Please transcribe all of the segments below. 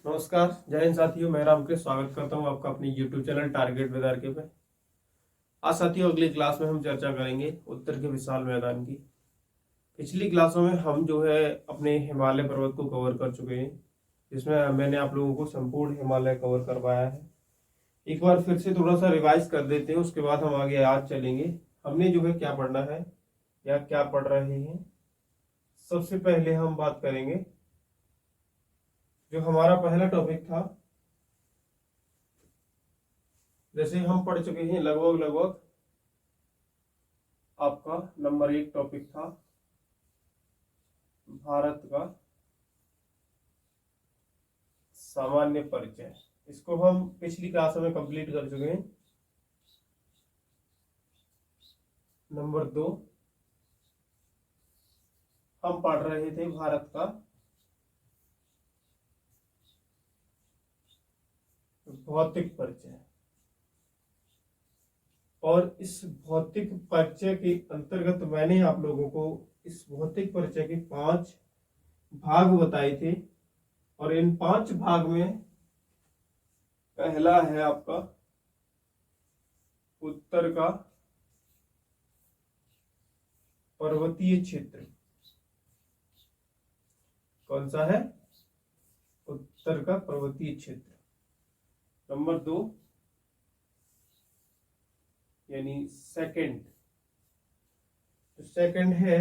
नमस्कार, जय हिंद साथियों। मैं रामकृष्ण स्वागत करता हूं आपका अपनी YouTube channel target with RK पे। आज साथियों अगली क्लास में हम चर्चा करेंगे उत्तर के विशाल मैदान की। पिछली क्लासों में हम जो है अपने हिमालय पर्वत को कवर कर चुके हैं, जिसमें मैंने आप लोगों को संपूर्ण हिमालय कवर करवाया है। एक बार फिर से थोड़ा सा रिवाइज कर देते हैं, उसके बाद हम आगे आज चलेंगे। हमने जो है क्या पढ़ना है या क्या पढ़ रहे हैं। सबसे पहले हम बात करेंगे जो हमारा पहला टॉपिक था। जैसे हम पढ़ चुके हैं लगभग आपका नंबर 1 टॉपिक था भारत का सामान्य परिचय। इसको हम पिछली क्लास में कंप्लीट कर चुके हैं। नंबर 2 हम पढ़ रहे थे भारत का भौतिक परिचय, और इस भौतिक परिचय के अंतर्गत मैंने आप लोगों को इस भौतिक परिचय के 5 भाग बताए थे। और इन 5 भाग में पहला है आपका उत्तर का पर्वतीय क्षेत्र। कौन सा है? उत्तर का पर्वतीय क्षेत्र। नंबर 2 यानी सेकंड, तो सेकंड है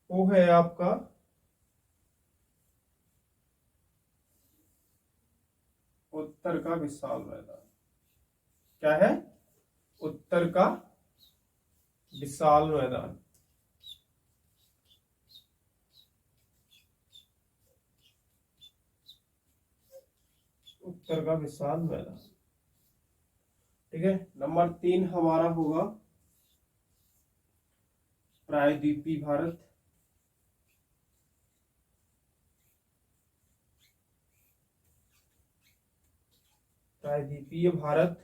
वो है आपका उत्तर का विशाल मैदान। क्या है? उत्तर का विशाल मैदान। उत्तर का विशाल मैदान, ठीक है। नंबर 3 हमारा होगा प्रायद्वीपीय भारत। प्रायद्वीपीय भारत।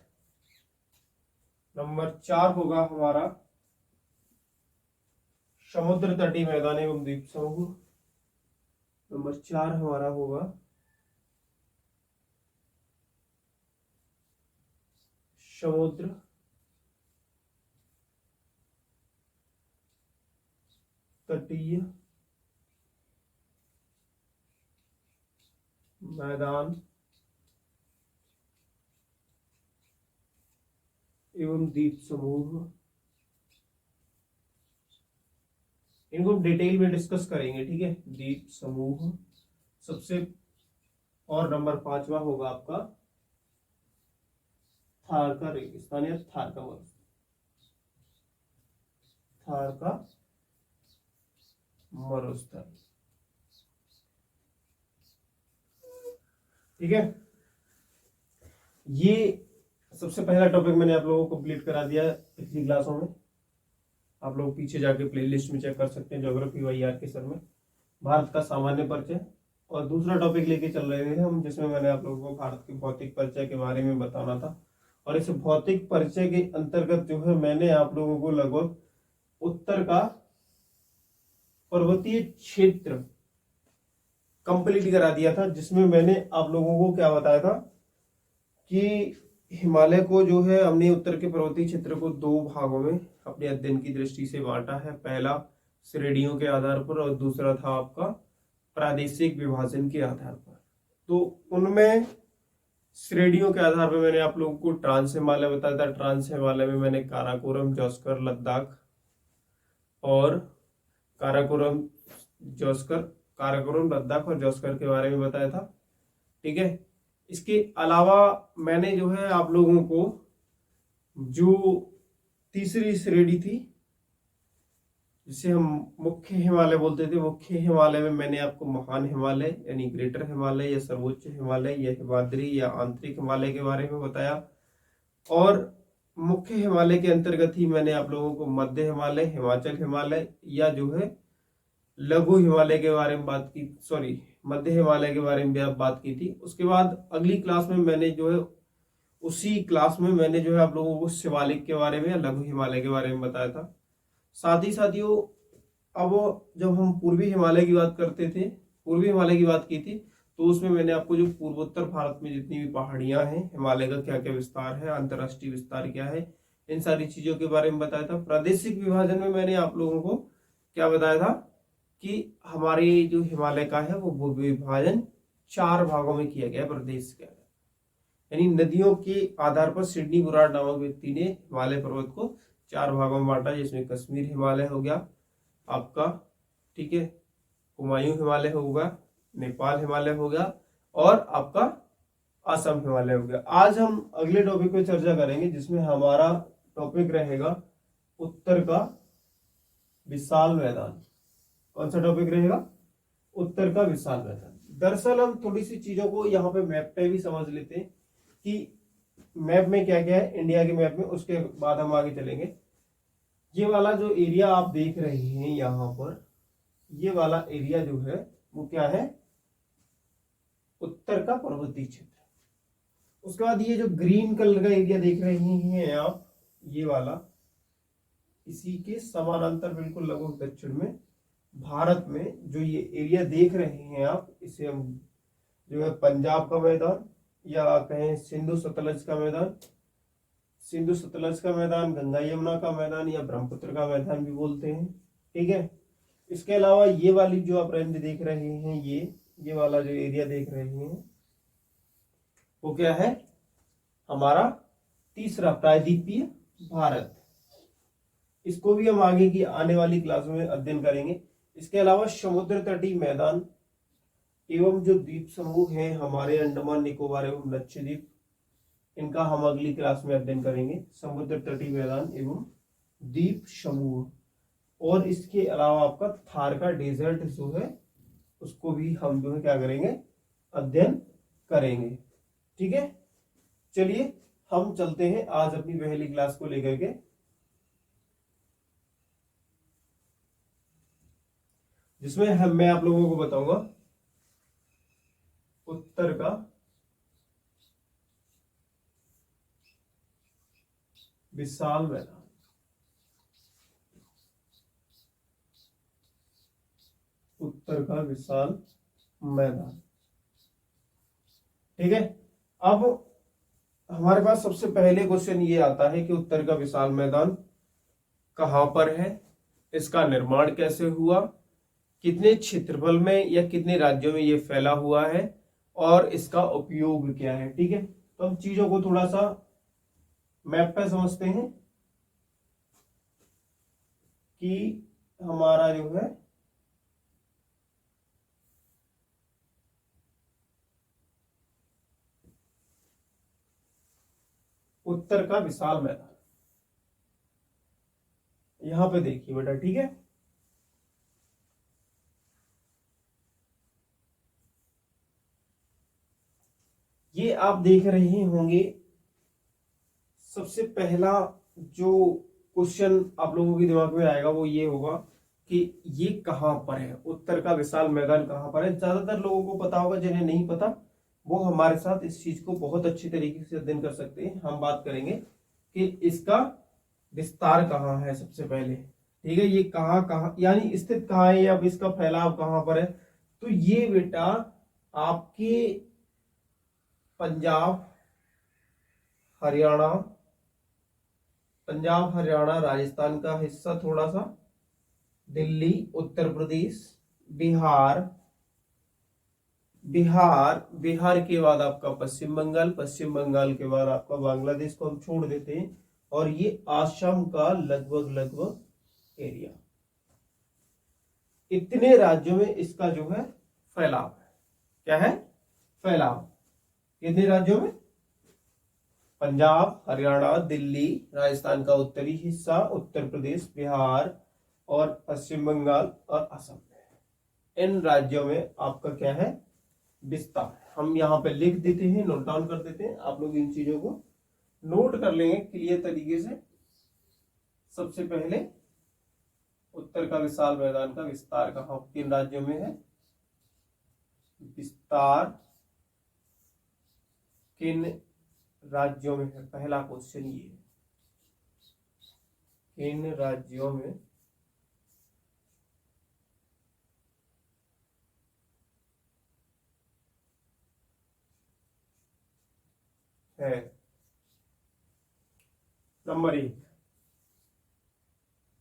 नंबर 4 होगा हमारा समुद्र तटीय मैदान एवं द्वीप समूह। नंबर 4 हमारा होगा समुद्र तटीय मैदान एवं द्वीप समूह। इनको डिटेल में डिस्कस करेंगे, ठीक है। द्वीप समूह सबसे, और नंबर 5वां होगा आपका थार का रेगिस्तान या थार का मरुस्थल। थार का मरुस्थल, ठीक है। ये सबसे पहला टॉपिक मैंने आप लोगों को कंप्लीट करा दिया पिछली क्लासों में। आप लोग पीछे जाके प्लेलिस्ट में चेक कर सकते हैं, ज्योग्राफी वाई आर के सर में भारत का सामान्य परिचय। और दूसरा टॉपिक लेके चल रहे थे हम, जिसमें मैंने आप लोगों को भारत के भौतिक परिचय के बारे में बताना था। और इस भौतिक परिचय के अंतर्गत जो है मैंने आप लोगों को लगभग उत्तर का पर्वतीय क्षेत्र कंप्लीट करा दिया था, जिसमें मैंने आप लोगों को क्या बताया था कि हिमालय को जो है हमने उत्तर के पर्वतीय क्षेत्र को 2 भागों में अपने अध्ययन की दृष्टि से बांटा है। पहला श्रेणियों के आधार पर और दूसरा था आपका प्रादेशिक विभाजन के आधार पर। तो उनमें श्रेणियों के आधार पर मैंने आप लोगों को ट्रांस हिमालय बताया था। ट्रांस हिमालय में मैंने काराकोरम, जौस्कर, लद्दाख और काराकोरम, लद्दाख और जौस्कर के बारे में बताया था, ठीक है। इसके अलावा मैंने जो है आप लोगों को जो तीसरी श्रेणी थी, जिसे हम मुख्य हिमालय बोलते थे, मुख्य हिमालय में मैंने आपको महान हिमालय यानी ग्रेटर हिमालय या सर्वोच्च हिमालय या हिमाद्री या आंतरिक हिमालय के बारे में बताया। और मुख्य हिमालय के अंतर्गत ही मैंने आप लोगों को मध्य हिमालय, हिमाचल हिमालय या जो है लघु हिमालय के बारे में बात की, मध्य हिमालय के बारे में भी आप बात की थी। उसके बाद अगली क्लास में मैंने जो है उसी क्लास में मैंने जो है आप लोगों को शिवालिक के बारे में या लघु हिमालय के बारे में बताया था। साथ ही साथियों अब जब हम पूर्वी हिमालय की बात करते थे, पूर्वी हिमालय की बात की थी, तो उसमें मैंने आपको जो पूर्वोत्तर भारत में जितनी भी पहाड़ियां हैं, हिमालय का क्या क्या विस्तार है, अंतर्राष्ट्रीय विस्तार क्या है, इन सारी चीजों के बारे में बताया था। प्रादेशिक विभाजन में मैंने आप लोगों को क्या बताया था कि हमारे जो हिमालय का है वो विभाजन 4 भागों में किया गया है प्रदेश के अंदर। यानी नदियों के आधार पर सिडनी बुराड़ नामक व्यक्ति ने हिमालय पर्वत को 4 भागों में बांटा, जिसमें कश्मीर हिमालय हो गया आपका, ठीक है, हुमायूं हिमालय होगा, नेपाल हिमालय हो गया, और आपका असम हिमालय हो गया। आज हम अगले टॉपिक पे चर्चा करेंगे, जिसमें हमारा टॉपिक रहेगा उत्तर का विशाल मैदान। कौन सा टॉपिक रहेगा? उत्तर का विशाल मैदान। दरअसल हम थोड़ी सी चीजों को यहाँ पे मैप पे भी समझ लेते हैं कि मैप में क्या क्या है, इंडिया के मैप में, उसके बाद हम आगे चलेंगे। ये वाला जो एरिया आप देख रहे हैं यहाँ पर, ये वाला एरिया जो है वो क्या है? उत्तर का पर्वतीय क्षेत्र। उसके बाद ये जो ग्रीन कलर का एरिया देख रहे हैं आप, ये वाला, इसी के समानांतर बिल्कुल लगभग दक्षिण में भारत में जो ये एरिया देख रहे हैं आप, इसे हम जो है पंजाब का मैदान, या कहें सिंधु सतलज का मैदान, सिंधु सतलज का मैदान, गंगा यमुना का मैदान, या ब्रह्मपुत्र का मैदान भी बोलते हैं, ठीक है। इसके अलावा ये वाली जो आप रेंज देख रहे हैं, ये वाला जो एरिया देख रहे हैं, वो क्या है? हमारा तीसरा प्रायद्वीपीय भारत। इसको भी हम आगे की आने वाली क्लासों में अध्ययन करेंगे। इसके अलावा समुद्र तटीय मैदान एवं जो द्वीप समूह है हमारे अंडमान निकोबार एवं लक्षद्वीप, इनका हम अगली क्लास में अध्ययन करेंगे। समुद्र तटीय मैदान एवं द्वीप समूह, और इसके अलावा आपका थार का डेजर्ट जो है उसको भी हम जो है क्या करेंगे? अध्ययन करेंगे, ठीक है। चलिए हम चलते हैं आज अपनी पहली क्लास को लेकर के, जिसमें मैं आप लोगों को बताऊंगा उत्तर का विशाल मैदान। उत्तर का विशाल मैदान, ठीक है। अब हमारे पास सबसे पहले क्वेश्चन ये आता है कि उत्तर का विशाल मैदान कहां पर है, इसका निर्माण कैसे हुआ, कितने क्षेत्रफल में या कितने राज्यों में ये फैला हुआ है, और इसका उपयोग क्या है, ठीक है। तो हम चीजों को थोड़ा सा मैप पे समझते हैं कि हमारा जो है उत्तर का विशाल मैदान, यहां पे देखिए बेटा, ठीक है। ये आप देख रहे होंगे, सबसे पहला जो क्वेश्चन आप लोगों के दिमाग में आएगा वो ये होगा कि ये कहां पर है, उत्तर का विशाल मैदान कहां पर है। ज्यादातर लोगों को पता होगा, जिन्हें नहीं पता वो हमारे साथ इस चीज को बहुत अच्छी तरीके से अध्ययन कर सकते हैं। हम बात करेंगे कि इसका विस्तार कहाँ है सबसे पहले, ठीक है। ये कहाँ कहाँ यानी स्थित कहाँ है, या इसका फैलाव कहाँ पर है? तो ये बेटा आपके पंजाब हरियाणा, पंजाब हरियाणा राजस्थान का हिस्सा थोड़ा सा, दिल्ली, उत्तर प्रदेश, बिहार, बिहार के बाद आपका पश्चिम बंगाल, पश्चिम बंगाल के बाद आपका बांग्लादेश को हम छोड़ देते हैं, और ये आसाम का लगभग एरिया। इतने राज्यों में इसका जो है फैलाव है। क्या है? फैलाव। कितने राज्यों में? पंजाब, हरियाणा, दिल्ली, राजस्थान का उत्तरी हिस्सा, उत्तर प्रदेश, बिहार और पश्चिम बंगाल और असम। इन राज्यों में आपका क्या है? विस्तार। हम यहाँ पे लिख देते हैं, नोट डाउन कर देते हैं, आप लोग इन चीजों को नोट कर लेंगे क्लियर तरीके से। सबसे पहले उत्तर का विशाल मैदान का विस्तार कहाँ, किन राज्यों में है? विस्तार किन राज्यों में है? पहला क्वेश्चन ये है, किन राज्यों में नंबर 1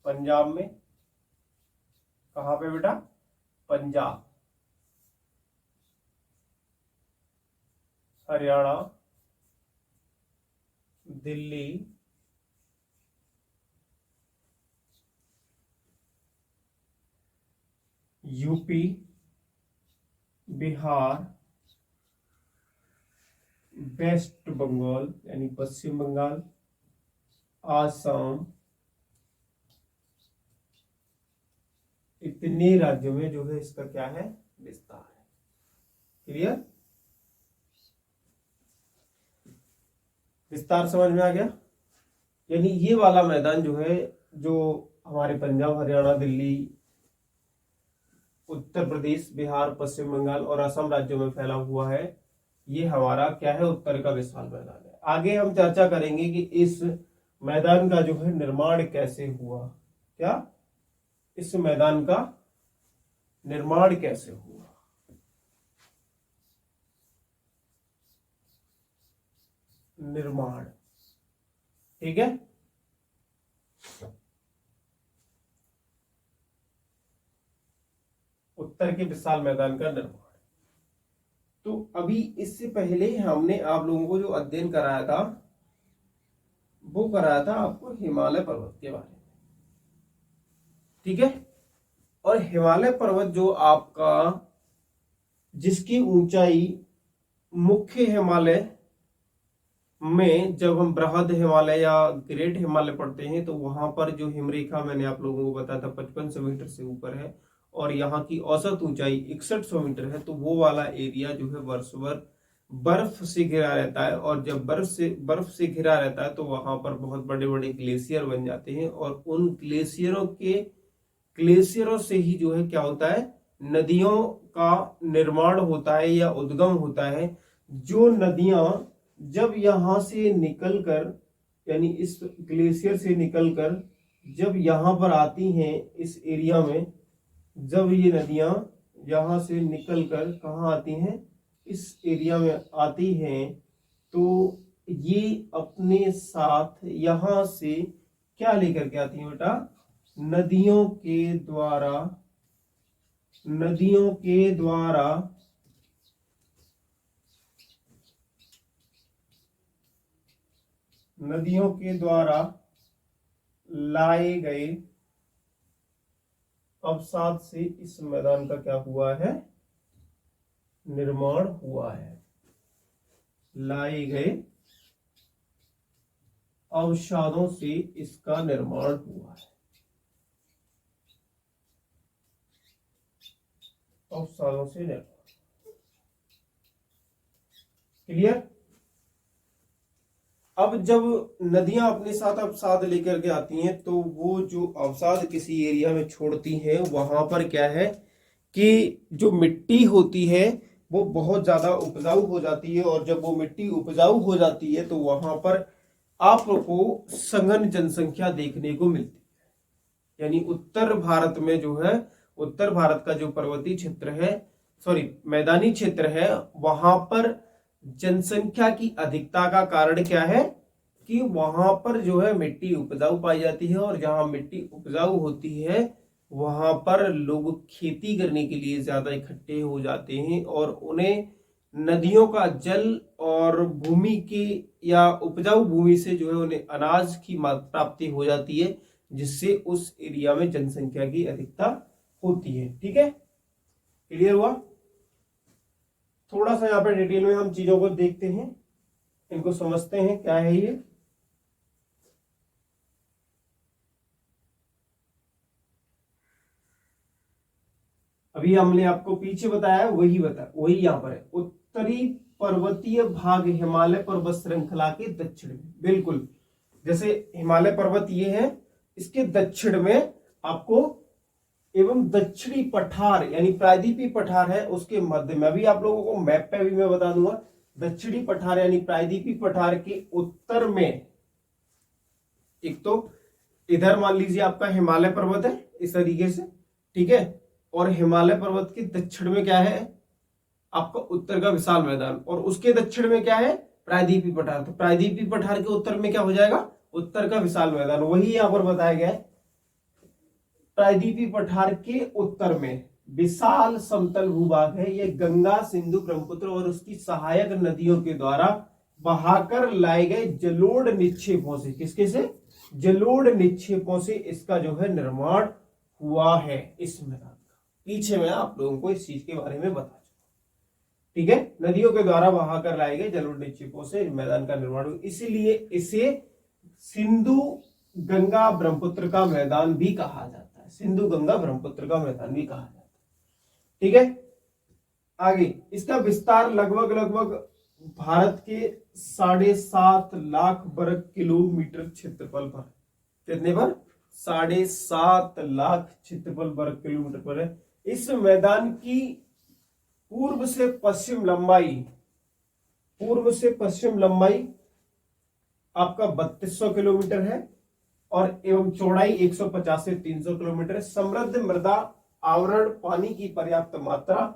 पंजाब में, कहां पे बेटा, पंजाब, हरियाणा, दिल्ली, यूपी, बिहार, वेस्ट बंगाल यानी पश्चिम बंगाल, आसाम, इतने राज्यों में जो है इसका क्या है, विस्तार है। क्लियर, विस्तार समझ में आ गया। यानी ये वाला मैदान जो है, जो हमारे पंजाब, हरियाणा, दिल्ली, उत्तर प्रदेश, बिहार, पश्चिम बंगाल और असम राज्यों में फैला हुआ है, ये हमारा क्या है, उत्तर का विशाल मैदान है। आगे हम चर्चा करेंगे कि इस मैदान का जो है निर्माण कैसे हुआ, क्या इस मैदान का निर्माण कैसे हुआ। निर्माण, ठीक है। उत्तर के विशाल मैदान का निर्माण। तो अभी इससे पहले हमने आप लोगों को जो अध्ययन कराया था वो कराया था आपको हिमालय पर्वत के बारे में, ठीक है। और हिमालय पर्वत जो आपका, जिसकी ऊंचाई मुख्य हिमालय में, जब हम बृहद हिमालय या ग्रेट हिमालय पढ़ते हैं तो वहां पर जो हिमरेखा मैंने आप लोगों को बताया था 5500 मीटर से ऊपर है और यहाँ की औसत ऊंचाई 6100 मीटर है। तो वो वाला एरिया जो है वर्ष भर बर्फ से घिरा रहता है और जब बर्फ से घिरा रहता है तो वहां पर बहुत बड़े बड़े ग्लेशियर बन जाते हैं और उन ग्लेशियरों से ही जो है क्या होता है, नदियों का निर्माण होता है या उद्गम होता है। जो नदियां जब यहां से निकलकर, यानी इस ग्लेशियर से निकलकर जब यहां पर आती हैं इस एरिया में, जब ये नदियां यहां से निकलकर कहाँ आती हैं, इस एरिया में आती हैं, तो ये अपने साथ यहां से क्या लेकर के आती हैं बेटा, नदियों के द्वारा लाए गए अवसाद से इस मैदान का क्या हुआ है, निर्माण हुआ है। लाए गए अवसादों से इसका निर्माण हुआ है, अवसादों से निर्माण। क्लियर। अब जब नदियां अपने साथ अवसाद लेकर के आती हैं तो वो जो अवसाद किसी एरिया में छोड़ती हैं वहां पर क्या है कि जो मिट्टी होती है वो बहुत ज्यादा उपजाऊ हो जाती है और जब वो मिट्टी उपजाऊ हो जाती है तो वहां पर आपको सघन जनसंख्या देखने को मिलती है। यानी उत्तर भारत में जो है, उत्तर भारत का जो पर्वतीय क्षेत्र है, मैदानी क्षेत्र है, वहां पर जनसंख्या की अधिकता का कारण क्या है कि वहां पर जो है मिट्टी उपजाऊ पाई जाती है और जहां मिट्टी उपजाऊ होती है वहां पर लोग खेती करने के लिए ज्यादा इकट्ठे हो जाते हैं और उन्हें नदियों का जल और भूमि की या उपजाऊ भूमि से जो है उन्हें अनाज की प्राप्ति हो जाती है, जिससे उस एरिया में जनसंख्या की अधिकता होती है। ठीक है, क्लियर हुआ। थोड़ा सा यहाँ पे डिटेल में हम चीजों को देखते हैं, इनको समझते हैं क्या है ये। अभी हमने आपको पीछे बताया वही यहाँ पर है। उत्तरी पर्वतीय भाग हिमालय पर्वत श्रृंखला के दक्षिण में, बिल्कुल जैसे हिमालय पर्वत ये है, इसके दक्षिण में आपको एवं दक्षिणी पठार यानी प्रायद्वीपीय पठार है उसके मध्य में। अभी आप लोगों को मैप पे भी मैं बता दूंगा, दक्षिणी पठार यानी प्रायद्वीपीय पठार के उत्तर में एक तो इधर मान लीजिए आपका हिमालय पर्वत है इस तरीके से, ठीक है, और हिमालय पर्वत के दक्षिण में क्या है आपका उत्तर का विशाल मैदान और उसके दक्षिण में क्या है प्रायद्वीपीय पठार। तो प्रायद्वीपीय पठार के उत्तर में क्या हो जाएगा उत्तर का विशाल मैदान, वही यहां पर बताया गया है। प्रायद्वीपीय पठार के उत्तर में विशाल समतल भूभाग है। ये गंगा, सिंधु, ब्रह्मपुत्र और उसकी सहायक नदियों के द्वारा बहाकर लाए गए जलोढ़ निक्षेपों से, किसके से? जलोढ़ निक्षेपों से इसका जो है निर्माण हुआ है इस मैदान का। पीछे मैं आप लोगों को इस चीज के बारे में बता चुका, ठीक है। नदियों के द्वारा बहाकर लाए गए जलोढ़ निक्षेपों से मैदान का निर्माण हुआ, इसीलिए इसे सिंधु गंगा ब्रह्मपुत्र का मैदान भी कहा जाता है। सिंधु गंगा ब्रह्मपुत्र का मैदान भी कहा जाता है, ठीक है। आगे इसका विस्तार लगभग भारत के 7.5 लाख वर्ग किलोमीटर क्षेत्रफल पर, कितने पर? 7.5 लाख क्षेत्रफल वर्ग किलोमीटर पर है। इस मैदान की पूर्व से पश्चिम लंबाई आपका 3200 किलोमीटर है और एवं चौड़ाई 150 से 300 किलोमीटर है। समृद्ध मृदा आवरण, पानी की पर्याप्त मात्रा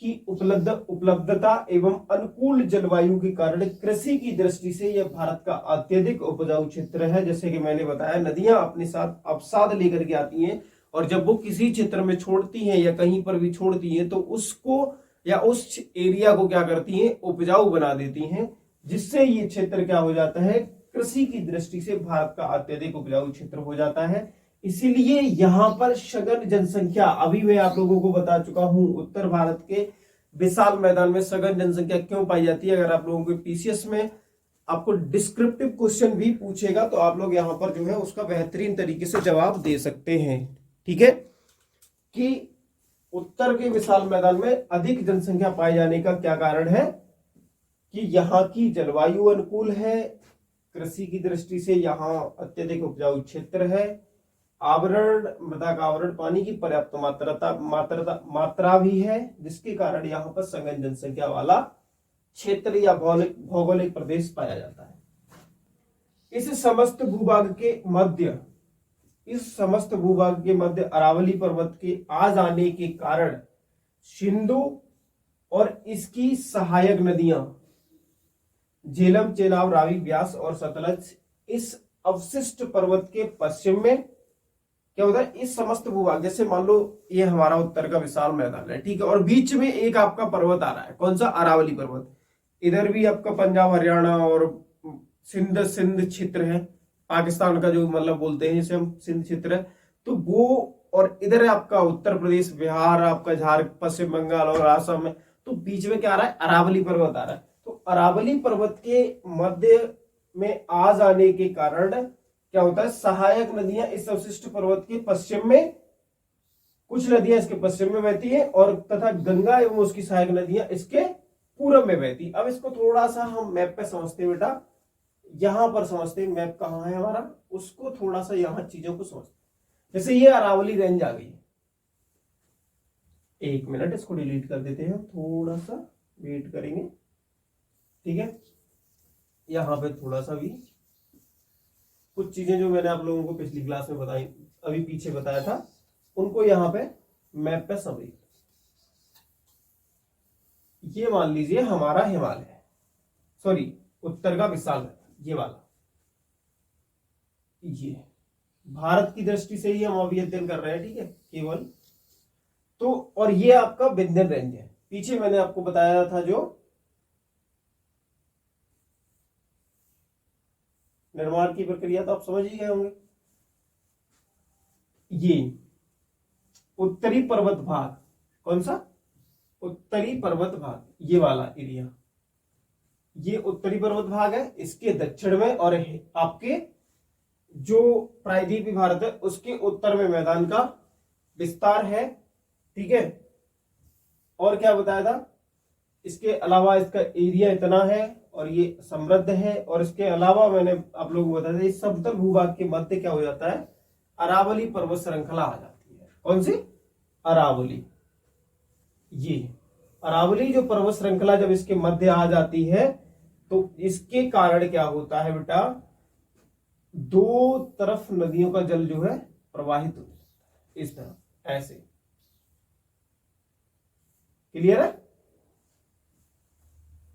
की उपलब्धता एवं अनुकूल जलवायु के कारण कृषि की दृष्टि से यह भारत का अत्यधिक उपजाऊ क्षेत्र है। जैसे कि मैंने बताया, नदियां अपने साथ अवसाद लेकर के आती हैं और जब वो किसी क्षेत्र में छोड़ती हैं या कहीं पर भी छोड़ती हैं तो उसको या उस एरिया को क्या करती हैं? उपजाऊ बना देती हैं, जिससे ये क्षेत्र क्या हो जाता है? कृषि की दृष्टि से भारत का अत्यधिक उपजाऊ क्षेत्र हो जाता है। इसीलिए यहां पर सघन जनसंख्या, अभी मैं आप लोगों को बता चुका हूं, उत्तर भारत के विशाल मैदान में सघन जनसंख्या क्यों पाई जाती है। अगर आप लोगों के पीसीएस में आपको डिस्क्रिप्टिव क्वेश्चन भी पूछेगा तो आप लोग यहां पर जो है उसका बेहतरीन तरीके से जवाब दे सकते हैं, ठीक है। कि उत्तर के विशाल मैदान में अधिक जनसंख्या पाए जाने का क्या कारण है? कि यहाँ की जलवायु अनुकूल है, कृषि की दृष्टि से यहाँ अत्यधिक उपजाऊ क्षेत्र है, आवरण, मृदा का आवरण, पानी की पर्याप्त मात्रा भी है, जिसके कारण यहाँ पर सघन जनसंख्या वाला क्षेत्र या भौगोलिक प्रदेश पाया जाता है। इस समस्त भूभाग के मध्य अरावली पर्वत के आ जाने के कारण सिंधु और इसकी सहायक नदियां झेलम, चेनाब, रावी, ब्यास और सतलज इस अवशिष्ट पर्वत के पश्चिम में क्या होता है? इस समस्त भूभाग, जैसे मान लो ये हमारा उत्तर का विशाल मैदान है, ठीक है, और बीच में एक आपका पर्वत आ रहा है, कौन सा? अरावली पर्वत। इधर भी आपका पंजाब, हरियाणा और सिंध क्षेत्र है, पाकिस्तान का जो मतलब बोलते हैं इसे हम सिंध क्षेत्र है, तो वो, और इधर आपका उत्तर प्रदेश, बिहार, आपका झारखंड, पश्चिम बंगाल और आसाम में, तो बीच में क्या आ रहा है? अरावली पर्वत आ रहा है। तो अरावली पर्वत के मध्य में आ जाने के कारण क्या होता है? सहायक नदियां इस अवशिष्ट पर्वत के पश्चिम में, कुछ नदियां इसके पश्चिम में बहती है और तथा गंगा एवं उसकी सहायक नदियां इसके पूर्व में बहती। अब इसको थोड़ा सा हम मैप पे समझते हैं बेटा, यहां पर समझते हैं मैप कहां है हमारा, उसको थोड़ा सा यहां चीजों को समझते हैं। जैसे ये अरावली रेंज आ गई है, एक मिनट इसको डिलीट कर देते हैं, थोड़ा सा वेट करेंगे, ठीक है। यहां पे थोड़ा सा भी कुछ चीजें जो मैंने आप लोगों को पिछली क्लास में बताई, अभी पीछे बताया था, उनको यहां पे मैप पे समझिए। ये मान लीजिए हमारा हिमालय है, सॉरी उत्तर का विशाल है, ये वाला, ये भारत की दृष्टि से ही हम अभी अध्ययन कर रहे हैं, ठीक है, केवल। तो और ये आपका विंध्य रेंज है, पीछे मैंने आपको बताया था जो निर्माण की प्रक्रिया, तो आप समझ ही गए होंगे। ये उत्तरी पर्वत भाग, कौन सा? उत्तरी पर्वत भाग, ये वाला एरिया, ये उत्तरी पर्वत भाग है। इसके दक्षिण में और आपके जो प्रायद्वीपीय भारत है उसके उत्तर में मैदान का विस्तार है, ठीक है। और क्या बताया था? इसके अलावा इसका एरिया इतना है और ये समृद्ध है, और इसके अलावा मैंने आप लोगों को बताया था इस समतल भूभाग के मध्य क्या हो जाता है? अरावली पर्वत श्रृंखला आ जाती है। कौन सी? अरावली। ये अरावली जो पर्वत श्रृंखला जब इसके मध्य आ जाती है तो इसके कारण क्या होता है बेटा? दो तरफ नदियों का जल जो है प्रवाहित हो जाता है, इस तरह, ऐसे। क्लियर है?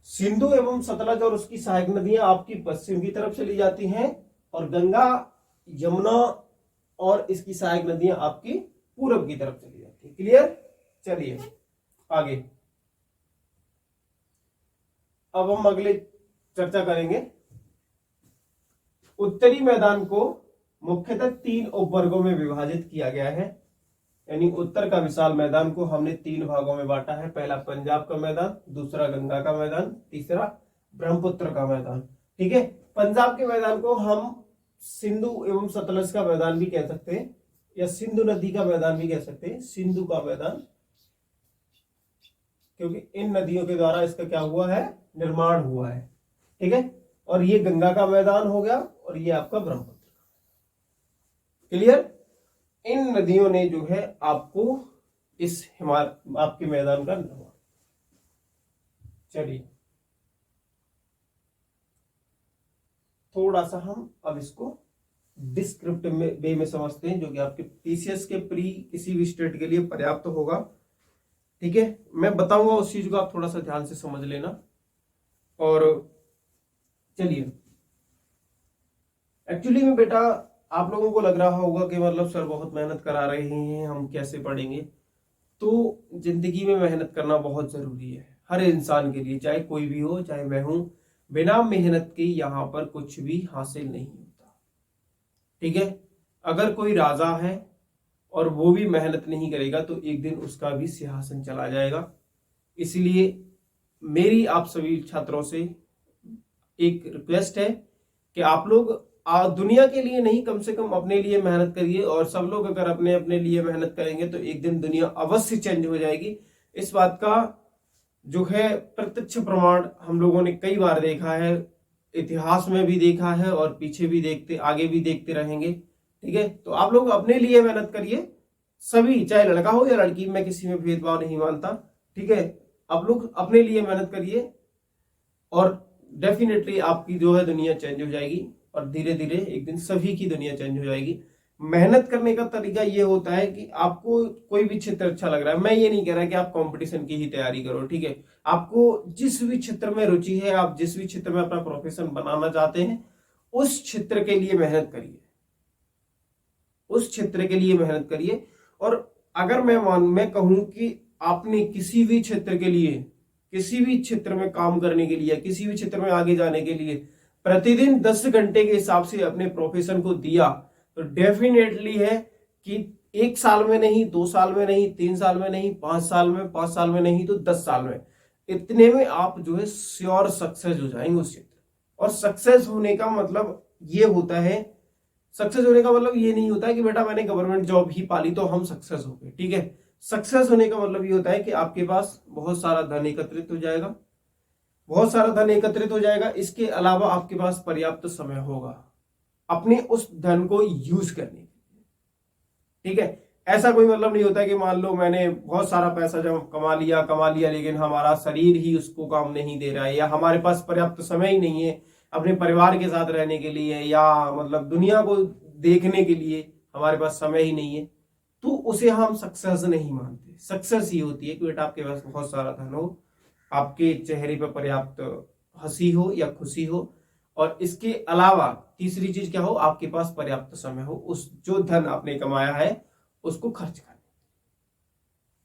सिंधु एवं सतलज और उसकी सहायक नदियां आपकी पश्चिम की तरफ चली जाती हैं और गंगा, यमुना और इसकी सहायक नदियां आपकी पूरब की तरफ चली जाती है। क्लियर? चलिए आगे, अब हम अगले चर्चा करेंगे। उत्तरी मैदान को मुख्यतः 3 उपवर्गों में विभाजित किया गया है, यानी उत्तर का विशाल मैदान को हमने 3 भागों में बांटा है। पहला पंजाब का मैदान, दूसरा गंगा का मैदान, तीसरा ब्रह्मपुत्र का मैदान। ठीक है, पंजाब के मैदान को हम सिंधु एवं सतलज का मैदान भी कह सकते हैं, या सिंधु नदी का मैदान भी कह सकते हैं, सिंधु का मैदान, क्योंकि इन नदियों के द्वारा इसका क्या हुआ है, निर्माण हुआ है। ठीक है, और ये गंगा का मैदान हो गया और ये आपका ब्रह्मपुत्र। क्लियर? इन नदियों ने जो है आपको इस आपके मैदान का निर्माण। चलिए थोड़ा सा हम अब इसको डिस्क्रिप्टिव वे में समझते हैं, जो कि आपके टीसीएस के प्री किसी भी स्टेट के लिए पर्याप्त होगा। ठीक है, मैं बताऊंगा उस चीज को, आप थोड़ा सा ध्यान से समझ लेना। और चलिए, एक्चुअली में बेटा आप लोगों को लग रहा होगा कि मतलब सर बहुत मेहनत करा रहे हैं, हम कैसे पढ़ेंगे। तो जिंदगी में मेहनत करना बहुत जरूरी है हर इंसान के लिए, चाहे कोई भी हो, चाहे मैं हूं। बिना मेहनत के यहाँ पर कुछ भी हासिल नहीं होता। ठीक है, अगर कोई राजा है और वो भी मेहनत नहीं करेगा तो एक दिन उसका भी सिंहासन चला जाएगा। इसलिए मेरी आप सभी छात्रों से एक रिक्वेस्ट है कि आप लोग दुनिया के लिए नहीं, कम से कम अपने लिए मेहनत करिए। और सब लोग अगर अपने अपने लिए मेहनत करेंगे तो एक दिन दुनिया अवश्य चेंज हो जाएगी। इस बात का जो है प्रत्यक्ष प्रमाण हम लोगों ने कई बार देखा है, इतिहास में भी देखा है और पीछे भी देखते, आगे भी देखते रहेंगे। ठीक है, तो आप लोग अपने लिए मेहनत करिए, सभी, चाहे लड़का हो या लड़की, मैं किसी में भेदभाव नहीं मानता। ठीक है, आप लोग अपने लिए मेहनत करिए और डेफिनेटली आपकी जो है दुनिया चेंज हो जाएगी और धीरे धीरे एक दिन सभी की दुनिया चेंज हो जाएगी। मेहनत करने का तरीका ये होता है कि आपको कोई भी क्षेत्र अच्छा लग रहा है, मैं ये नहीं कह रहा कि आप कंपटीशन की ही तैयारी करो। ठीक है, आपको जिस भी क्षेत्र में रुचि है, आप जिस भी क्षेत्र में अपना प्रोफेशन बनाना चाहते हैं, उस क्षेत्र के लिए मेहनत करिए, उस क्षेत्र के लिए मेहनत करिए। और अगर मैं कहूं कि आपने किसी भी क्षेत्र के लिए, किसी भी क्षेत्र में काम करने के लिए, किसी भी क्षेत्र में आगे जाने के लिए प्रतिदिन 10 घंटे के हिसाब से अपने प्रोफेशन को दिया, तो डेफिनेटली है कि 1 साल में नहीं, 2 साल में नहीं, 3 साल में नहीं, 5 साल में, 5 साल में नहीं तो 10 साल में, इतने में आप जो है श्योर सक्सेस हो जाएंगे उस क्षेत्र। और सक्सेस होने का मतलब ये होता है, सक्सेस होने का मतलब ये नहीं होता है कि बेटा मैंने गवर्नमेंट जॉब ही पाली तो हम सक्सेस हो गए। ठीक है, सक्सेस होने का मतलब ये होता है कि आपके पास बहुत सारा धन एकत्रित हो जाएगा, बहुत सारा धन एकत्रित हो जाएगा। इसके अलावा आपके पास पर्याप्त समय होगा अपने उस धन को यूज करने के लिए। ठीक है, ऐसा कोई मतलब नहीं होता कि मान लो मैंने बहुत सारा पैसा जब कमा लिया लेकिन हमारा शरीर ही उसको काम नहीं दे रहा है, या हमारे पास पर्याप्त समय ही नहीं है अपने परिवार के साथ रहने के लिए, या मतलब दुनिया को देखने के लिए हमारे पास समय ही नहीं है, तो उसे हम सक्सेस नहीं मानते। सक्सेस ये होती है कि बेटा आपके पास बहुत सारा धन हो, आपके चेहरे पर पर्याप्त हंसी हो या खुशी हो, और इसके अलावा तीसरी चीज क्या हो, आपके पास पर्याप्त समय हो उस जो धन आपने कमाया है उसको खर्च करने।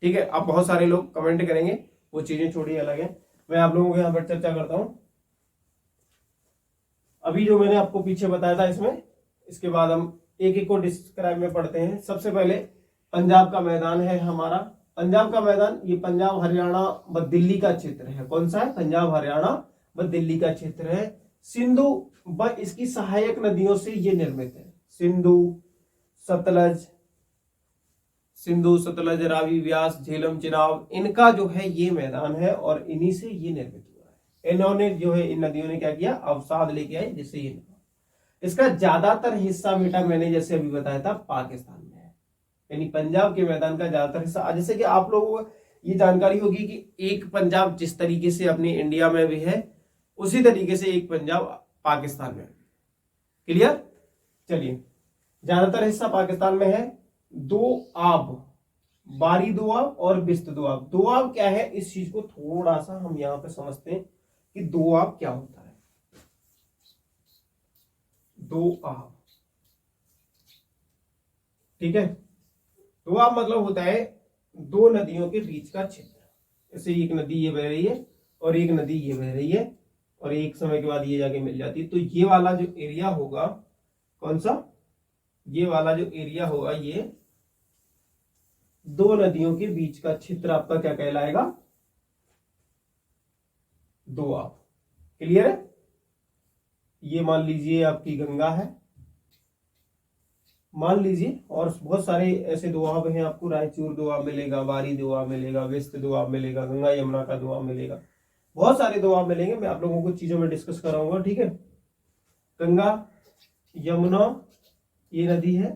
ठीक है, अब बहुत सारे लोग कमेंट करेंगे, वो चीजें छोड़ी अलग है, मैं आप लोगों के यहाँ पर चर्चा करता हूं। अभी जो मैंने आपको पीछे बताया था इसमें, इसके बाद हम एक एक को डिस्क्राइब में पढ़ते हैं। सबसे पहले पंजाब का मैदान है हमारा। पंजाब का मैदान ये पंजाब, हरियाणा व दिल्ली का क्षेत्र है। कौन सा है? पंजाब, हरियाणा व दिल्ली का क्षेत्र है। सिंधु व इसकी सहायक नदियों से ये निर्मित है। सिंधु, सतलज, रावी, व्यास, झेलम, चिनाब, इनका जो है ये मैदान है और इन्हीं से ये निर्मित हुआ है। इन्होंने जो है, इन नदियों ने क्या किया, अवसाद लेके आए जिससे ये निर्माण। इसका ज्यादातर हिस्सा बेटा मैंने जैसे अभी बताया था पाकिस्तान में है, यानी पंजाब के मैदान का ज्यादातर हिस्सा। जैसे कि आप लोगों को ये जानकारी होगी कि एक पंजाब जिस तरीके से अपने इंडिया में भी है, उसी तरीके से एक पंजाब पाकिस्तान में भी। क्लियर? चलिए, ज्यादातर हिस्सा पाकिस्तान में है। दो आब, बारी दोआब और बिस्त दोआब। दोआब क्या है, इस चीज को थोड़ा सा हम यहां पे समझते हैं कि दोआब क्या होता है। दोआब। ठीक है, दोआब मतलब होता है दो नदियों के बीच का क्षेत्र। जैसे एक नदी ये बह रही है और एक नदी ये बह रही है और एक समय के बाद ये जाके मिल जाती है, तो ये वाला जो एरिया होगा, कौन सा, ये वाला जो एरिया होगा, ये दो नदियों के बीच का क्षेत्र आपका क्या कहलाएगा, दोआब। क्लियर है। ये मान लीजिए आपकी गंगा है, मान लीजिए, और बहुत सारे ऐसे दोआब हैं, आपको रायचूर दोआब मिलेगा, बारी दोआब मिलेगा, वेस्ट दोआब मिलेगा, गंगा यमुना का दोआब मिलेगा, बहुत सारे दोआब मिलेंगे। मैं आप लोगों को चीजों में डिस्कस कराऊंगा। ठीक है, गंगा यमुना ये नदी है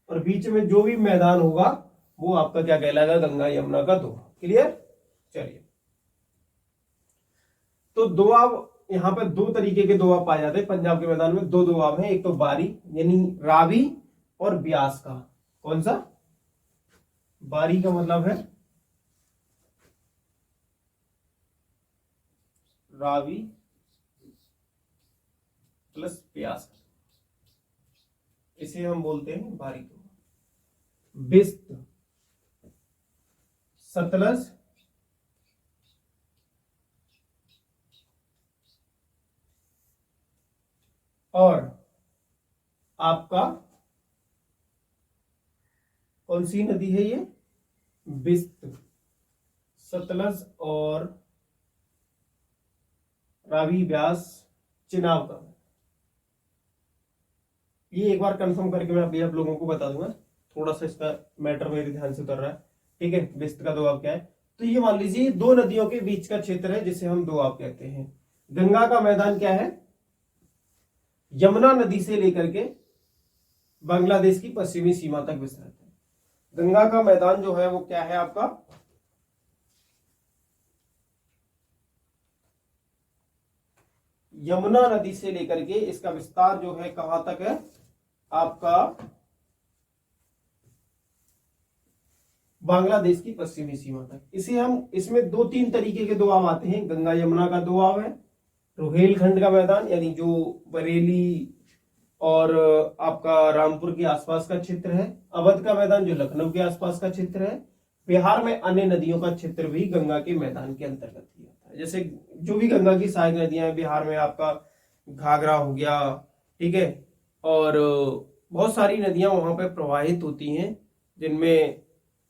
और बीच में जो भी मैदान होगा वो आपका क्या कहलाएगा, गंगा यमुना का दोआब। क्लियर। चलिए, तो दोआब, यहाँ पे दो तरीके के दोआब पाए जाते हैं पंजाब के मैदान में। दो दोआब हैं, एक तो बारी यानी रावी और ब्यास का। कौन सा, बारी का मतलब है रावी प्लस ब्यास, इसे हम बोलते हैं बारी दोआब। बिस्त, सतलज और आपका कौन सी नदी है ये, बिस्त, सतलज और रावी ब्यास चिनाब का। ये एक बार कंफर्म करके मैं अभी आप लोगों को बता दूंगा, थोड़ा सा इसका मैटर मेरे ध्यान से उतर रहा है। ठीक है, बिस्त का दोआब क्या है, तो ये मान लीजिए दो नदियों के बीच का क्षेत्र है जिसे हम दोआब कहते हैं। गंगा का मैदान क्या है, यमुना नदी से लेकर के बांग्लादेश की पश्चिमी सीमा तक विस्तृत है। गंगा का मैदान जो है वो क्या है आपका, यमुना नदी से लेकर के इसका विस्तार जो है कहां तक है आपका, बांग्लादेश की पश्चिमी सीमा तक। इसे हम, इसमें दो तीन तरीके के दोआब आते हैं। गंगा यमुना का दोआब है, रोहेलखंड का मैदान यानी जो बरेली और आपका रामपुर के आसपास का क्षेत्र है। अवध का मैदान जो लखनऊ के आसपास का क्षेत्र है। बिहार में अन्य नदियों का क्षेत्र भी गंगा के मैदान के अंतर्गत ही आता है। जैसे जो भी गंगा की सहायक नदियां हैं, बिहार में आपका घाघरा हो गया, ठीक है, और बहुत सारी नदियां वहां पे प्रवाहित होती हैं, जिनमें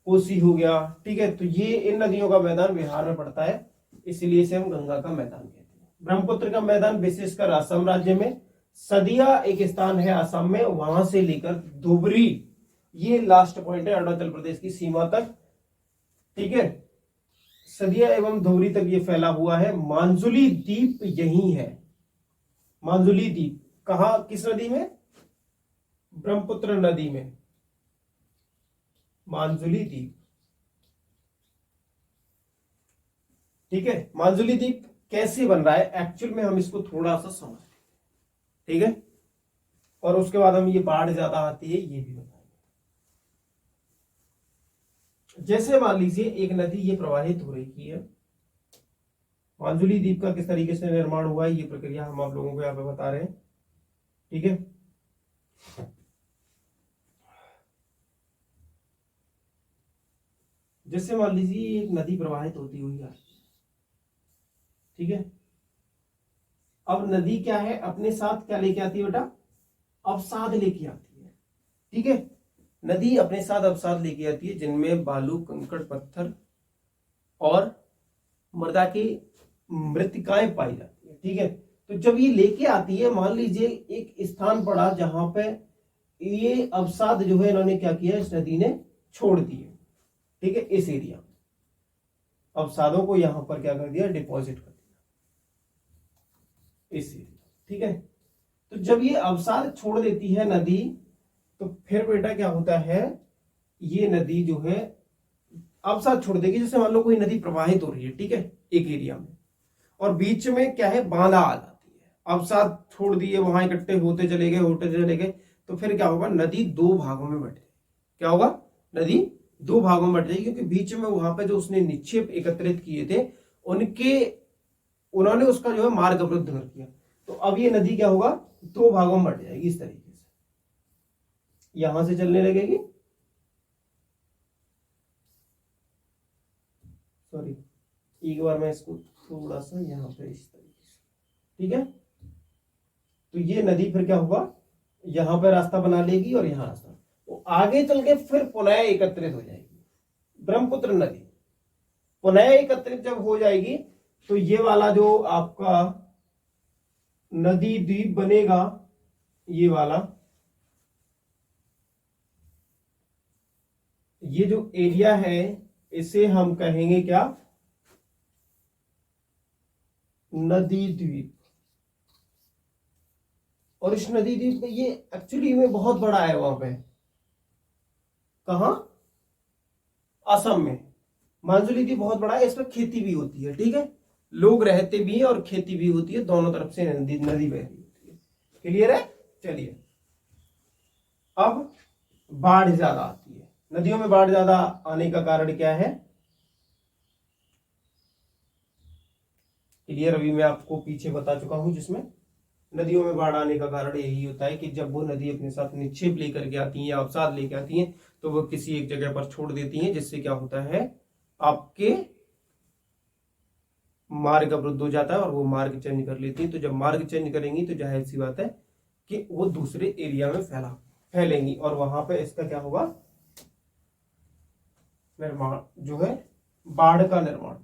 कोसी हो गया। ठीक है, तो ये इन नदियों का मैदान बिहार में पड़ता है, इसलिए इसे हम गंगा का मैदान कहते हैं। ब्रह्मपुत्र का मैदान विशेषकर असम राज्य में, सदिया एक स्थान है असम में, वहां से लेकर धुबरी, ये लास्ट पॉइंट है, अरुणाचल प्रदेश की सीमा तक। ठीक है, सदिया एवं धुबरी तक ये फैला हुआ है। मांजुली द्वीप यही है, मांजुली द्वीप कहा, किस नदी में, ब्रह्मपुत्र नदी में मांजुली द्वीप। ठीक है, मांजुली द्वीप कैसे बन रहा है एक्चुअल में, हम इसको थोड़ा सा समझ, ठीक है, और उसके बाद हम ये बाढ़ ज्यादा आती है ये भी बताएंगे। जैसे मान लीजिए एक नदी ये प्रवाहित हो रही है, मांजुली द्वीप का किस तरीके से निर्माण हुआ है ये प्रक्रिया हम आप लोगों को यहाँ पे बता रहे हैं। ठीक है, जैसे मान लीजिए एक नदी प्रवाहित होती हुई है, ठीक है, अब नदी क्या है, अपने साथ क्या लेके आती है बेटा, अवसाद लेके आती है। ठीक है, नदी अपने साथ अवसाद लेके आती है, जिनमें बालू, कंकड़, पत्थर और मृदा की मृतिकाएं पाई जाती है। ठीक है, तो जब ये लेके आती है, मान लीजिए एक स्थान पड़ा जहां पे ये अवसाद जो है इन्होंने क्या किया, इस नदी ने छोड़ दिए। ठीक है, इस एरिया में अवसादों को यहां पर क्या कर दिया, डिपॉजिट कर दिया इस एरिया। ठीक है, तो जब ये अवसाद छोड़ देती है नदी, तो फिर बेटा क्या होता है, ये नदी जो है अवसाद छोड़ देगी। जैसे मान लो कोई नदी प्रवाहित हो रही है, ठीक है, एक एरिया में, और बीच में क्या है, बांधा आ जाती है, अवसाद छोड़ दिए, वहां इकट्ठे होते चले गए, तो फिर क्या होगा, नदी दो भागों में बट जाएगी। क्या होगा, नदी दो भागों में बट जाएगी, क्योंकि बीच में वहां पे जो उसने निक्षेप एकत्रित किए थे उन्होंने उसका जो है मार्ग अवरुद्ध कर दिया। तो अब ये नदी क्या होगा, दो भागों में बट जाएगी इस तरीके से, यहां से चलने लगेगी, सॉरी एक बार मैं इसको थोड़ा सा यहाँ पे इस तरीके से, ठीक है। तो ये नदी फिर क्या होगा, यहां पे रास्ता बना लेगी और यहां रास्ता, वो आगे चल के फिर पुनः एकत्रित हो जाएगी। ब्रह्मपुत्र नदी पुनः एकत्रित जब हो जाएगी तो ये वाला जो आपका नदी द्वीप बनेगा, ये वाला, ये जो एरिया है इसे हम कहेंगे क्या, नदी द्वीप। और इस नदी द्वीप में ये एक्चुअली में बहुत बड़ा है, वहां पे कहा, असम में मांजुली द्वीप बहुत बड़ा है, इसमें खेती भी होती है, ठीक है, लोग रहते भी हैं और खेती भी होती है, दोनों तरफ से नदी नदी बह रही होती है। क्लियर है। चलिए अब बाढ़ ज्यादा आती है, नदियों में बाढ़ ज्यादा आने का कारण क्या है, क्लियर, अभी मैं आपको पीछे बता चुका हूं, जिसमें नदियों में बाढ़ आने का कारण यही होता है कि जब वो नदी अपने साथ निक्षेप लेकर के आती है या अवसाद लेकर आती है तो वो किसी एक जगह पर छोड़ देती हैं, जिससे क्या होता है, आपके मार्ग अवरुद्ध हो जाता है और वो मार्ग चेंज कर लेती है। तो जब मार्ग चेंज करेंगी तो जाहिर सी बात है कि वो दूसरे एरिया में फैलेंगी और वहां पे इसका क्या होगा, निर्माण जो है, बाढ़ का निर्माण।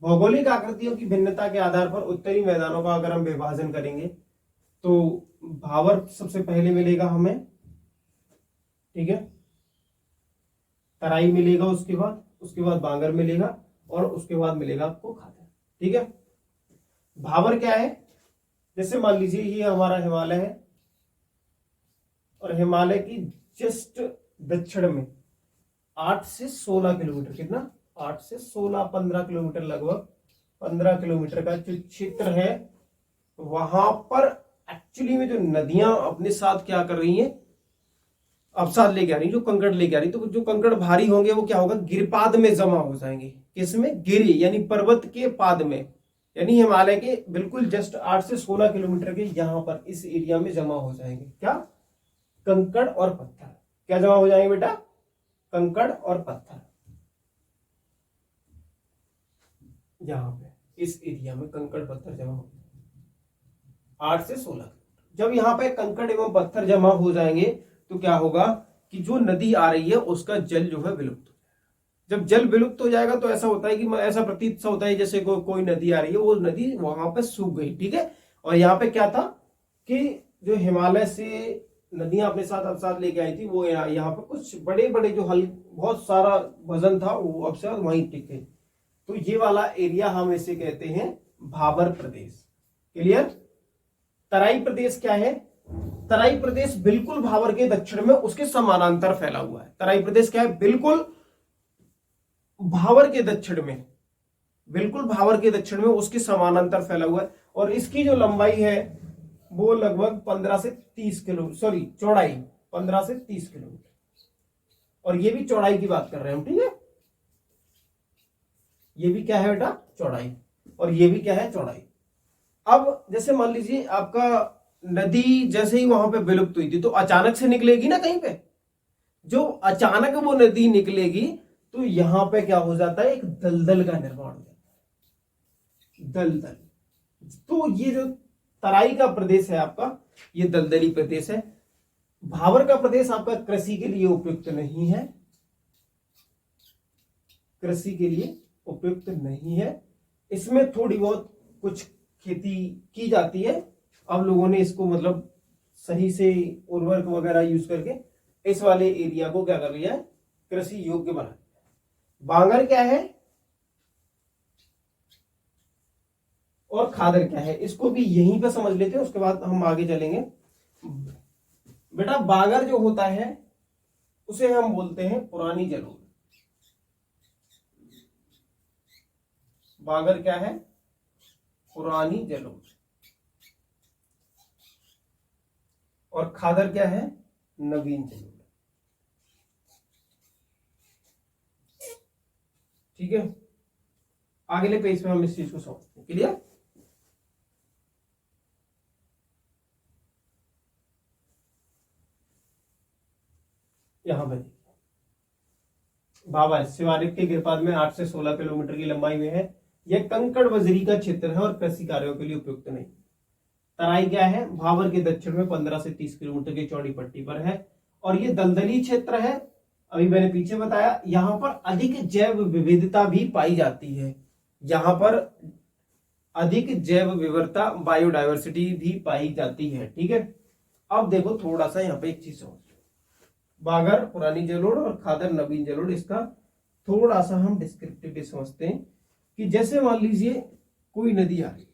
भौगोलिक आकृतियों की भिन्नता के आधार पर उत्तरी मैदानों का अगर हम विभाजन करेंगे तो भावर सबसे पहले मिलेगा हमें, ठीक है, तराई मिलेगा, उसके बाद बांगर मिलेगा और उसके बाद मिलेगा आपको खादर, ठीक है। भावर क्या है, जैसे मान लीजिए ये हमारा हिमालय है और हिमालय की जस्ट दक्षिण में 8 से 16 किलोमीटर, कितना, 8 से 16 15 किलोमीटर, लगभग 15 किलोमीटर का जो क्षेत्र है, वहां पर एक्चुअली में जो नदियां अपने साथ क्या कर रही हैं, अवसाद लेके आ रही, जो कंकड़ लेके आ रही, तो जो कंकड़ भारी होंगे वो क्या होगा, गिरपाद में जमा हो जाएंगे, किसमें, गिरी यानी पर्वत के पाद में, यानी हिमालय के बिल्कुल जस्ट 8 से 16 किलोमीटर के यहां पर इस एरिया में जमा हो जाएंगे, क्या, कंकड़ और पत्थर, क्या जमा हो जाएंगे बेटा, कंकड़ और पत्थर, यहां पे इस एरिया में कंकड़ पत्थर जमा हो जाएंगे 8 से 16। जब यहां पे कंकड़ एवं पत्थर जमा हो जाएंगे तो क्या होगा कि जो नदी आ रही है उसका जल जो है विलुप्त हो जाएगा। जब जल विलुप्त हो जाएगा तो ऐसा होता है कि ऐसा प्रतीत सा होता है जैसे कोई नदी आ रही है, वो नदी वहां पे सूख गई, ठीक है। और यहाँ पे क्या था कि जो हिमालय से नदियां अपने साथ अवसाद लेके आई थी, वो यहाँ पे कुछ बड़े बड़े जो बहुत सारा वजन था वो अवसाद वहीं टिके, तो ये वाला एरिया हम इसे कहते हैं भाबर प्रदेश। क्लियर। तराई प्रदेश क्या है, तराई प्रदेश बिल्कुल भाबर के दक्षिण में उसके समानांतर फैला हुआ है। तराई प्रदेश क्या है, बिल्कुल भाबर के दक्षिण में, बिल्कुल भाबर के दक्षिण में उसके समानांतर फैला हुआ है और इसकी जो लंबाई है वो लगभग 15 से 30 किलो, सॉरी चौड़ाई 15 से 30 किलोमीटर, और ये भी चौड़ाई की बात कर रहे हैं हम, ठीक है। ये भी क्या है बेटा, चौड़ाई, और ये भी क्या है, चौड़ाई। अब जैसे मान लीजिए आपका नदी जैसे ही वहां पे विलुप्त हुई थी तो अचानक से निकलेगी ना कहीं पे, जो अचानक वो नदी निकलेगी तो यहां पे क्या हो जाता है, एक दलदल का निर्माण हो जाता है, दलदल। तो ये जो तराई का प्रदेश है आपका, ये दलदली प्रदेश है। भाबर का प्रदेश आपका कृषि के लिए उपयुक्त नहीं है, कृषि के लिए उपयुक्त नहीं है, इसमें थोड़ी बहुत कुछ खेती की जाती है। अब लोगों ने इसको मतलब सही से उर्वरक वगैरह यूज करके इस वाले एरिया को क्या कर लिया है, कृषि योग्य बना दिया। बांगर क्या है और खादर क्या है, इसको भी यहीं पे समझ लेते हैं, उसके बाद हम आगे चलेंगे। बेटा बांगर जो होता है उसे हम बोलते हैं पुरानी जलोढ़। बांगर क्या है, पुरानी जलोढ़। और खादर क्या है, नवीन जलोढ़। ठीक है, अगले पेज पे हम इस चीज को समझते हैं। क्लियर। यहाँ पर भाभा शिवालिक के गिरपाद में 8 से 16 किलोमीटर की लंबाई में है। यह कंकड़ बजरी का क्षेत्र है और कृषि कार्यों के लिए उपयुक्त नहीं। तराई क्या है, भावर के दक्षिण में 15 से 30 किलोमीटर की चौड़ी पट्टी पर है और ये दलदली क्षेत्र है। अभी मैंने पीछे बताया, यहाँ पर अधिक जैव विविधता भी पाई जाती है। यहाँ पर अधिक जैव विविधता, बायोडायवर्सिटी भी पाई जाती है। ठीक है, अब देखो थोड़ा सा यहाँ पे एक चीज समझ, बागर पुरानी जलोढ़ और खादर नवीन जलोढ़, इसका थोड़ा सा हम डिस्क्रिप्टिव समझते हैं कि जैसे मान लीजिए कोई नदी आ रही है,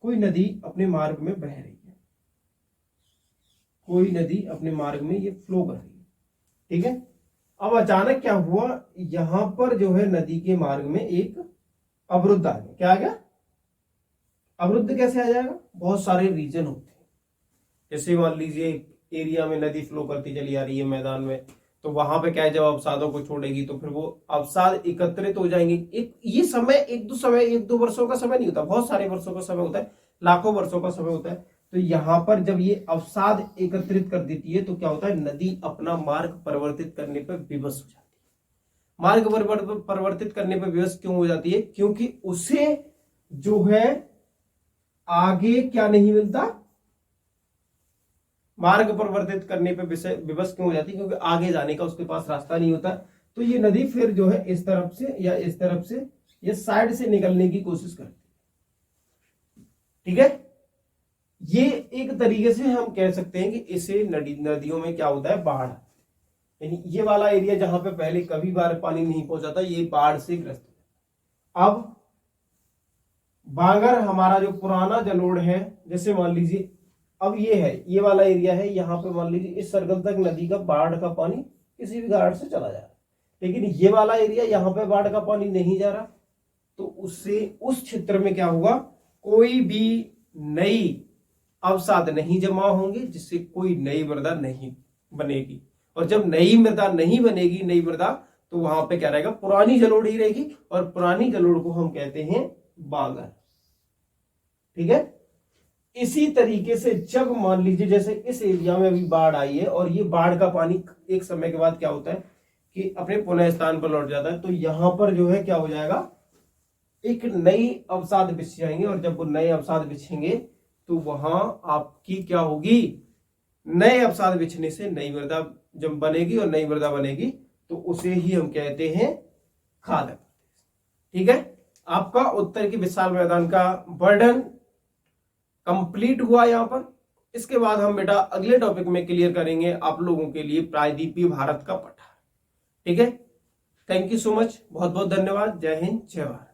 कोई नदी अपने मार्ग में बह रही है, कोई नदी अपने मार्ग में ये फ्लो कर रही है। ठीक है, अब अचानक क्या हुआ, यहां पर जो है नदी के मार्ग में एक अवरुद्ध आ गया। क्या आ गया, अवरुद्ध कैसे आ जाएगा, बहुत सारे रीजन होते हैं। जैसे मान लीजिए एरिया में नदी फ्लो करती चली आ रही है मैदान में, तो वहां पे क्या है, जब अवसादों को छोड़ेगी तो फिर वो अवसाद एकत्रित हो जाएंगे। ये समय एक दो वर्षों का समय नहीं होता, बहुत सारे वर्षों का समय होता है, लाखों वर्षों का समय होता है। तो यहाँ पर जब ये अवसाद एकत्रित कर देती है तो क्या होता है, नदी अपना मार्ग परिवर्तित करने पर विवश हो जाती है। मार्ग परिवर्तित करने पर विवश क्यों हो जाती है, क्योंकि उसे जो है आगे क्या नहीं मिलता, मार्ग परिवर्तित करने पे विवश क्यों हो जाती है, क्योंकि आगे जाने का उसके पास रास्ता नहीं होता। तो ये नदी फिर जो है इस तरफ से या इस तरफ से या साइड से निकलने की कोशिश करती है। ठीक है, ये एक तरीके से हम कह सकते हैं कि इसे नदियों में क्या होता है, बाढ़, यानी ये वाला एरिया जहां पे पहले कभी बार पानी नहीं पहुंचा था, ये बाढ़ से ग्रस्त है। अब बागर हमारा जो पुराना जलोढ़ है, जैसे मान लीजिए अब ये है, ये वाला एरिया है, यहाँ पे मान लीजिए इस सर्कल तक नदी का बाढ़ का पानी किसी भी घाट से चला जा रहा है, लेकिन ये वाला एरिया यहाँ पे बाढ़ का पानी नहीं जा रहा, तो उससे उस क्षेत्र में क्या होगा, कोई भी नई अवसाद नहीं जमा होंगे, जिससे कोई नई मृदा नहीं बनेगी। और जब नई मृदा नहीं बनेगी, नई मृदा, तो वहां पे क्या रहेगा, पुरानी जलोढ़ ही रहेगी, और पुरानी जलोढ़ को हम कहते हैं बागर। ठीक है, इसी तरीके से जब मान लीजिए जैसे इस एरिया में अभी बाढ़ आई है और ये बाढ़ का पानी एक समय के बाद क्या होता है कि अपने पुनः स्थान पर लौट जाता है, तो यहां पर जो है क्या हो जाएगा, एक नई अवसाद बिछ जाएंगे, और जब वो नए अवसाद बिछेंगे तो वहां आपकी क्या होगी, नए अवसाद बिछने से नई मृदा जब बनेगी, और नई मृदा बनेगी तो उसे ही हम कहते हैं खादर। ठीक है, आपका उत्तर के विशाल मैदान का वर्णन कंप्लीट हुआ यहां पर। इसके बाद हम बेटा अगले टॉपिक में क्लियर करेंगे आप लोगों के लिए प्रायद्वीपीय भारत का पठार। ठीक है, थैंक यू सो मच, बहुत बहुत धन्यवाद। जय हिंद, जय भारत।